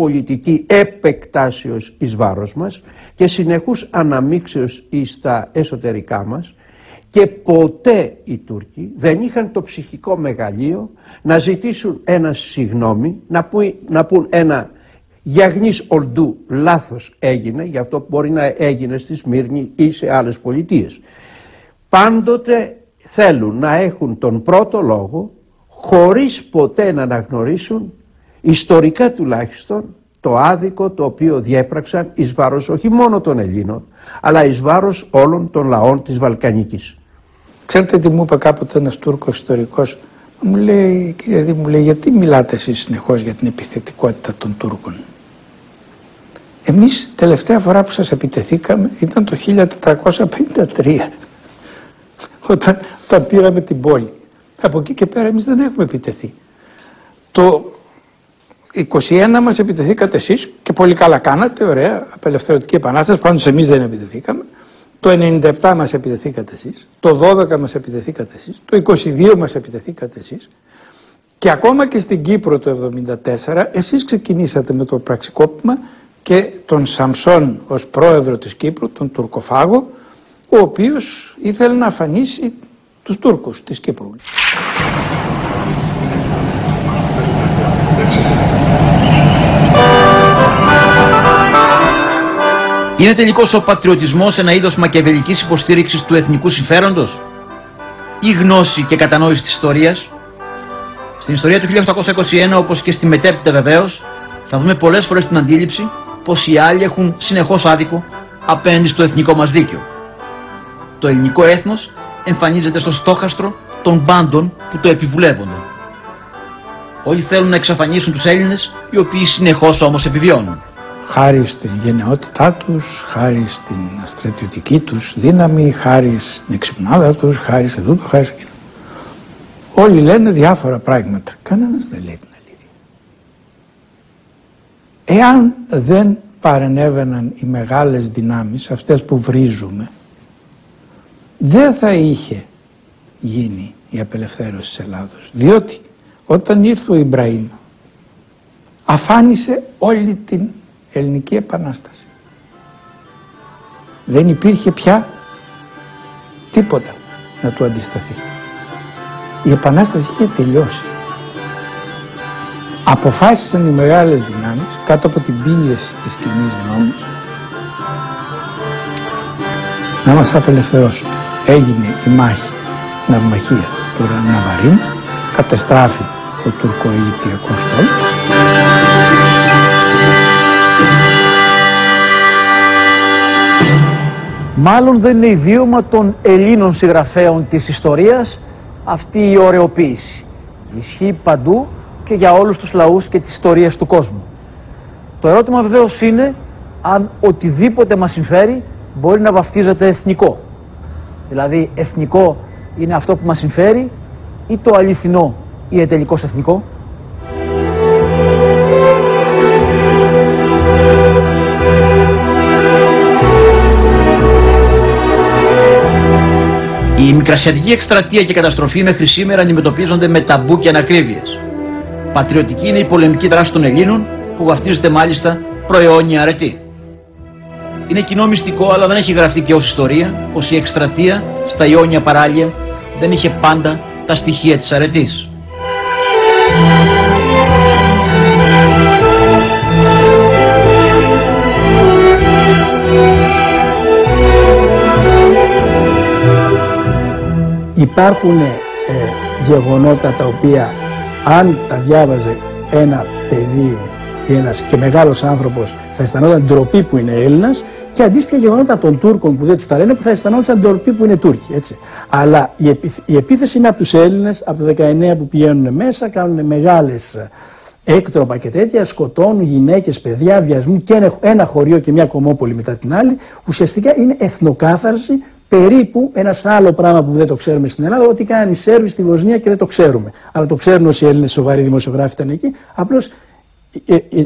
πολιτική επεκτάσεως εις βάρος μας και συνεχούς αναμίξεως εις τα εσωτερικά μας, και ποτέ οι Τούρκοι δεν είχαν το ψυχικό μεγαλείο να ζητήσουν ένα συγγνώμη, να πούν ένα γιαγνής ορντού λάθος έγινε, γι' αυτό μπορεί να έγινε στη Σμύρνη ή σε άλλες πολιτείες. Πάντοτε θέλουν να έχουν τον πρώτο λόγο, χωρίς ποτέ να αναγνωρίσουν, ιστορικά τουλάχιστον, το άδικο το οποίο διέπραξαν εις βάρος όχι μόνο των Ελλήνων, αλλά εις βάρος όλων των λαών της Βαλκανικής. Ξέρετε τι μου είπε κάποτε ένας Τούρκος ιστορικός? Μου λέει, κύριε Δήμου, λέει, γιατί μιλάτε εσείς συνεχώς για την επιθετικότητα των Τούρκων? Εμείς τελευταία φορά που σας επιτεθήκαμε ήταν το 1453, όταν πήραμε την πόλη. Από εκεί και πέρα εμείς δεν έχουμε επιτεθεί. Το 21 μας επιτεθήκατε εσείς και πολύ καλά κάνατε, ωραία, απελευθερωτική επανάσταση, πάντως εμείς δεν επιτεθήκαμε. Το 97 μας επιτεθήκατε εσείς, το 12 μας επιτεθήκατε εσείς, το 22 μας επιτεθήκατε εσείς, και ακόμα και στην Κύπρο το 74 εσείς ξεκινήσατε με το πραξικόπημα και τον Σαμσόν ως πρόεδρο της Κύπρου, τον Τουρκοφάγο, ο οποίος ήθελε να αφανίσει τους Τούρκους της Κύπρου. Είναι τελικώς ο πατριωτισμός ένα είδος μακιαβελικής υποστήριξης του εθνικού συμφέροντος, ή γνώση και κατανόηση της ιστορίας? Στην ιστορία του 1821, όπως και στη μετέπειτα βεβαίως, θα δούμε πολλές φορές την αντίληψη πως οι άλλοι έχουν συνεχώς άδικο απέναντι στο εθνικό μας δίκαιο. Το ελληνικό έθνος εμφανίζεται στο στόχαστρο των πάντων που το επιβουλεύονται. Όλοι θέλουν να εξαφανίσουν τους Έλληνες, οι οποίοι συνεχώς όμως επιβιώνουν. Χάρη στην γενναιότητά τους, χάρη στην στρατιωτική τους δύναμη, χάρη στην εξυπνάδα τους, χάρη σε τούτο, χάρη σε εκείνο. Όλοι λένε διάφορα πράγματα. Κανένας δεν λέει την αλήθεια. Εάν δεν παρενέβαιναν οι μεγάλες δυνάμεις, αυτές που βρίζουμε, δεν θα είχε γίνει η απελευθέρωση της Ελλάδος. Διότι όταν ήρθε ο Ιμπραήμ, αφάνισε όλη την Ελληνική Επανάσταση. Δεν υπήρχε πια τίποτα να του αντισταθεί. Η Επανάσταση είχε τελειώσει. Αποφάσισαν οι μεγάλες δυνάμεις, κάτω από την πίεση της κοινής γνώμης, να μας απελευθερώσουν. Έγινε η μάχη, ναυμαχία του Ναβαρίν, κατεστράφη ο τουρκο-αιγυπτιακός στόλος. Μάλλον δεν είναι ιδίωμα των Ελλήνων συγγραφέων της ιστορίας αυτή η ωρεοποίηση. Ισχύει παντού και για όλους τους λαούς και τις ιστορίες του κόσμου. Το ερώτημα βεβαίως είναι αν οτιδήποτε μας συμφέρει μπορεί να βαφτίζεται εθνικό. Δηλαδή εθνικό είναι αυτό που μας συμφέρει ή το αληθινό είναι τελικώς εθνικό. Η μικρασιατική εκστρατεία και καταστροφή μέχρι σήμερα αντιμετωπίζονται με ταμπού και ανακρίβειες. Πατριωτική είναι η πολεμική δράση των Ελλήνων, που βαφτίζεται μάλιστα προαιώνια αρετή. Είναι κοινό μυστικό, αλλά δεν έχει γραφτεί και ως ιστορία, πως η εκστρατεία στα Ιόνια παράλια δεν είχε πάντα τα στοιχεία της αρετής. Υπάρχουν γεγονότα τα οποία αν τα διάβαζε ένα παιδί ή ένας και μεγάλος άνθρωπος θα αισθανόταν ντροπή που είναι Έλληνας, και αντίστοιχα γεγονότα των Τούρκων που δεν τους τα λένε που θα αισθανόταν ντροπή που είναι Τούρκοι, έτσι. Αλλά η επίθεση είναι από τους Έλληνες, από το 19 που πηγαίνουν μέσα, κάνουν μεγάλες έκτροπα και τέτοια, σκοτώνουν γυναίκες, παιδιά, βιασμού και ένα χωριό και μια κομμόπολη μετά την άλλη. Ουσιαστικά είναι εθνοκάθαρση. Περίπου ένα άλλο πράγμα που δεν το ξέρουμε στην Ελλάδα, ότι κάνανε οι Σέρβοι στη Βοσνία και δεν το ξέρουμε. Αλλά το ξέρουν όσοι Έλληνες σοβαροί δημοσιογράφοι ήταν εκεί. Απλώς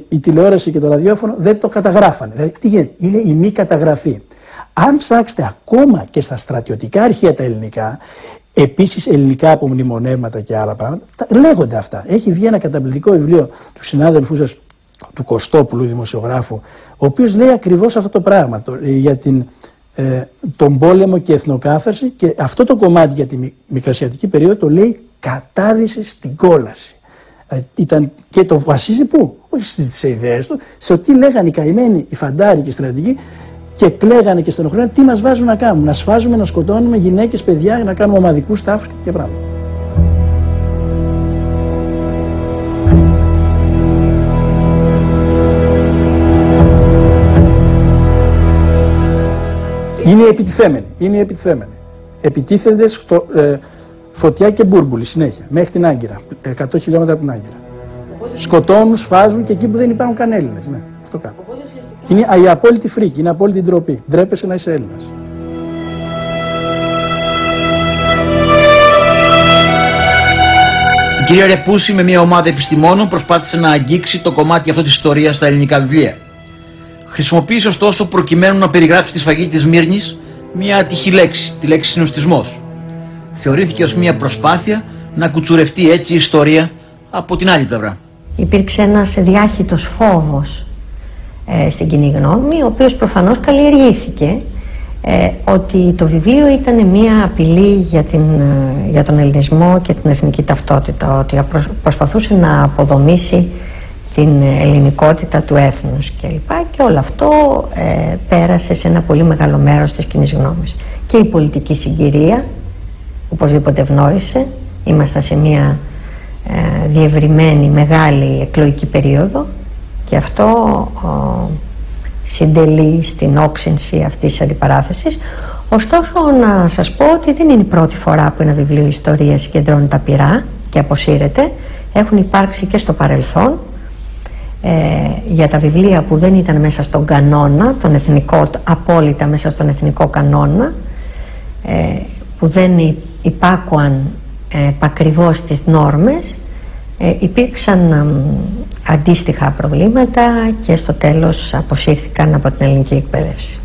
η τηλεόραση και το ραδιόφωνο δεν το καταγράφανε. Δηλαδή, τι γίνεται, είναι η μη καταγραφή. Αν ψάξετε ακόμα και στα στρατιωτικά αρχεία τα ελληνικά, επίσης ελληνικά απομνημονεύματα και άλλα πράγματα, λέγονται αυτά. Έχει βγει ένα καταπληκτικό βιβλίο του συνάδελφού σας, του Κωστόπουλου, δημοσιογράφου, ο οποίος λέει ακριβώς αυτό το πράγμα για τον πόλεμο και εθνοκάθαρση, και αυτό το κομμάτι για τη μικρασιατική περίοδο το λέει κατάδυση στην κόλαση. Και το βασίζει πού? Όχι στις ιδέες του, σε ότι λέγανε οι καημένοι, οι φαντάροι και οι στρατηγοί, και κλαίγανε και στενοχωράνε τι μας βάζουν να κάνουμε. Να σφάζουμε, να σκοτώνουμε γυναίκες, παιδιά, να κάνουμε ομαδικούς τάφους και πράγματα. Είναι επιτιθέμενοι. Επιτίθενται Φωτιά και Μπούρμπουλη συνέχεια, μέχρι την Άγκυρα, 100 χιλιόμετρα από την Άγκυρα. Σκοτώνουν, σφάζουν και εκεί που δεν υπάρχουν καν Έλληνες. Ναι, αυτό κάνουν. Είναι η απόλυτη φρίκη, είναι η απόλυτη ντροπή. Ντρέπεσαι να είσαι Έλληνας. Η κυρία Ρεπούση με μια ομάδα επιστημόνων προσπάθησε να αγγίξει το κομμάτι αυτό της ιστορίας στα ελληνικά βιβλία. Χρησιμοποίησε ωστόσο, προκειμένου να περιγράψει τη σφαγή της Σμύρνης, μια ατυχή λέξη, τη λέξη συνοστισμός. Θεωρήθηκε ως μια προσπάθεια να κουτσουρευτεί έτσι η ιστορία από την άλλη πλευρά. Υπήρξε ένας διάχυτος φόβος στην κοινή γνώμη, ο οποίος προφανώς καλλιεργήθηκε, ότι το βιβλίο ήταν μια απειλή για τον ελληνισμό και την εθνική ταυτότητα, ότι προσπαθούσε να αποδομήσει την ελληνικότητα του έθνους κλπ. Και όλο αυτό πέρασε σε ένα πολύ μεγάλο μέρος της κοινής γνώμης. Και η πολιτική συγκυρία οπωσδήποτε ευνόησε. Ήμασταν σε μια διευρυμένη μεγάλη εκλογική περίοδο και αυτό συντελεί στην όξυνση αυτής της αντιπαράθεσης. Ωστόσο, να σας πω ότι δεν είναι η πρώτη φορά που ένα βιβλίο ιστορίας συγκεντρώνει τα πυρά και αποσύρεται. Έχουν υπάρξει και στο παρελθόν για τα βιβλία που δεν ήταν μέσα στον κανόνα, τον εθνικό, απόλυτα μέσα στον εθνικό κανόνα, που δεν υπάκουαν επακριβώς τις νόρμες, υπήρξαν αντίστοιχα προβλήματα και στο τέλος αποσύρθηκαν από την ελληνική εκπαίδευση.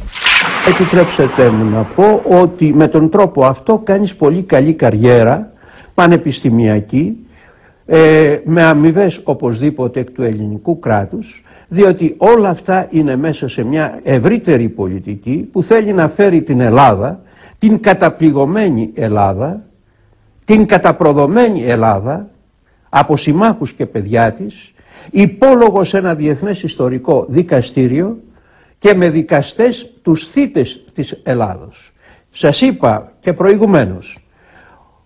Επιτρέψτε μου να πω ότι με τον τρόπο αυτό κάνεις πολύ καλή καριέρα πανεπιστημιακή, με αμοιβές οπωσδήποτε εκ του ελληνικού κράτους, διότι όλα αυτά είναι μέσα σε μια ευρύτερη πολιτική που θέλει να φέρει την Ελλάδα, την καταπληγωμένη Ελλάδα, την καταπροδομένη Ελλάδα, από συμμάχους και παιδιά της, υπόλογο σε ένα διεθνές ιστορικό δικαστήριο και με δικαστές τους θύτες της Ελλάδος. Σας είπα και προηγουμένως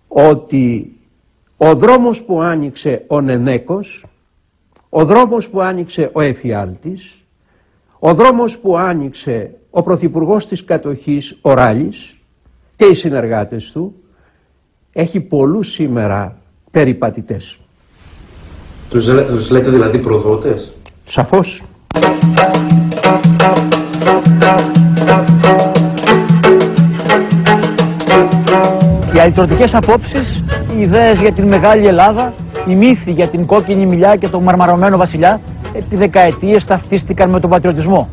ότι ο δρόμος που άνοιξε ο Νενέκος, ο δρόμος που άνοιξε ο Εφιάλτης, ο δρόμος που άνοιξε ο πρωθυπουργός της κατοχής ο Ράλης και οι συνεργάτες του, έχει πολλούς σήμερα περιπατητές. Τους λέτε δηλαδή προδότες? Σαφώς. Οι αλυτρωτικές απόψεις, οι ιδέες για την μεγάλη Ελλάδα, οι μύθοι για την κόκκινη μιλιά και τον μαρμαρωμένο βασιλιά, επί δεκαετίες ταυτίστηκαν με τον πατριωτισμό.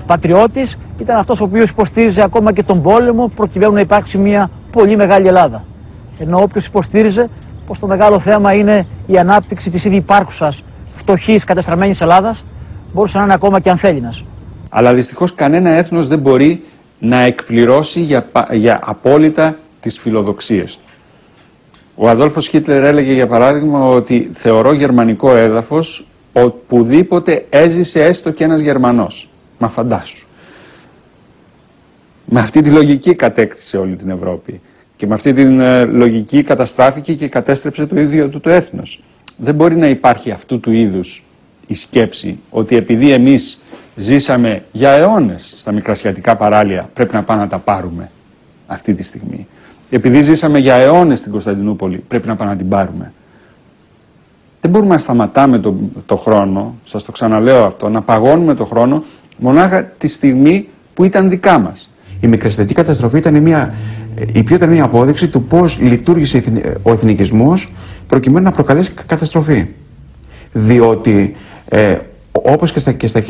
Πατριώτης ήταν αυτός ο οποίος υποστήριζε ακόμα και τον πόλεμο προκειμένου να υπάρξει μια πολύ μεγάλη Ελλάδα. Ενώ όποιος υποστήριζε πως το μεγάλο θέμα είναι η ανάπτυξη της ήδη υπάρχουσας φτωχής κατεστραμμένης Ελλάδας, μπορούσε να είναι ακόμα και ανθέλληνας. Αλλά δυστυχώς κανένα έθνος δεν μπορεί να εκπληρώσει για απόλυτα τις φιλοδοξίες του. Ο Αδόλφος Χίτλερ έλεγε για παράδειγμα ότι θεωρώ γερμανικό έδαφος οπουδήποτε έζησε έστω και ένας Γερμανός. Μα φαντάσου. Με αυτή τη λογική κατέκτησε όλη την Ευρώπη. Και με αυτή τη λογική καταστράφηκε και κατέστρεψε το ίδιο του το έθνος. Δεν μπορεί να υπάρχει αυτού του είδους η σκέψη ότι επειδή εμείς ζήσαμε για αιώνες στα μικρασιατικά παράλια πρέπει να πάμε να τα πάρουμε αυτή τη στιγμή. Επειδή ζήσαμε για αιώνες στην Κωνσταντινούπολη πρέπει να πάμε να την πάρουμε. Δεν μπορούμε να σταματάμε το χρόνο, σας το ξαναλέω αυτό, να παγώνουμε το χρόνο μονάχα τη στιγμή που ήταν δικά μας. Η μικρασιατική καταστροφή ήταν η πιο τρελή απόδειξη του πώς λειτουργήσε ο εθνικισμός προκειμένου να προκαλέσει καταστροφή. Διότι όπως και στα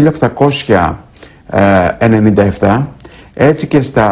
1897 έτσι και στα